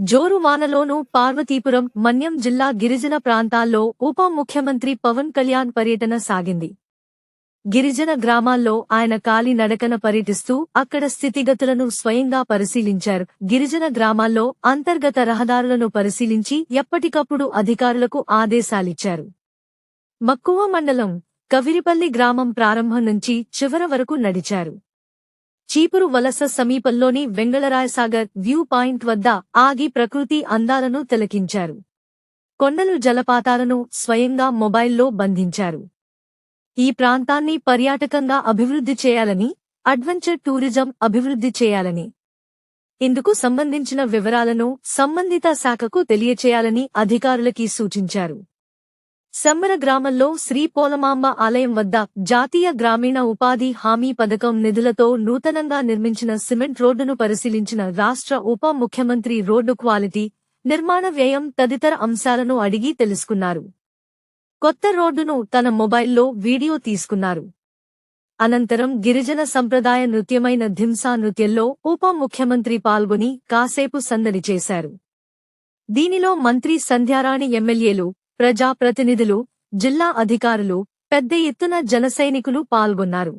జోరు వానలోనూ పార్వతీపురం, మన్యం జిల్లా గిరిజన ప్రాంతాల్లో ఉప ముఖ్యమంత్రి పవన్ కళ్యాణ్ పర్యటన సాగింది. గిరిజన గ్రామాల్లో ఆయన కాలినడకన పర్యటిస్తూ అక్కడ స్థితిగతులను స్వయంగా పరిశీలించారు. గిరిజన గ్రామాల్లో అంతర్గత రహదారులను పరిశీలించి ఎప్పటికప్పుడు అధికారులకు ఆదేశాలిచ్చారు. మక్కువ మండలం కవిరిపల్లి గ్రామం ప్రారంభం నుంచి చివర వరకు నడిచారు. చీపురు వలస సమీపంలోని వెంగళరాయసాగర్ వ్యూ పాయింట్ వద్ద ఆగి ప్రకృతి అందాలను తిలకించారు. కొండలు, జలపాతాలను స్వయంగా మొబైల్లో బంధించారు. ఈ ప్రాంతాన్ని పర్యాటకంగా అభివృద్ధి చేయాలని, అడ్వెంచర్ టూరిజం అభివృద్ధి చేయాలని, ఇందుకు సంబంధించిన వివరాలను సంబంధిత శాఖకు తెలియచేయాలని అధికారులకి సూచించారు. సెమ్మర గ్రామంలో శ్రీ పోలమాంబ ఆలయం వద్ద జాతీయ గ్రామీణ ఉపాధి హామీ పథకం నిధులతో నూతనంగా నిర్మించిన సిమెంట్ రోడ్డును పరిశీలించిన రాష్ట్ర ఉప ముఖ్యమంత్రి రోడ్డు క్వాలిటీ, నిర్మాణ వ్యయం తదితర అంశాలను అడిగి తెలుసుకున్నారు. కొత్త రోడ్డును తన మొబైల్లో వీడియో తీసుకున్నారు. అనంతరం గిరిజన సంప్రదాయ నృత్యమైన ధింసా నృత్యంలో ఉప ముఖ్యమంత్రి పాల్గొని కాసేపు సందడి చేశారు. దీనిలో మంత్రి సంధ్యారాణి, ఎమ్మెల్యేలు, ప్రజా ప్రతినిధులు, జిల్లా అధికారులు, పెద్ద ఎత్తున జనసైనికులు పాల్గొన్నారు.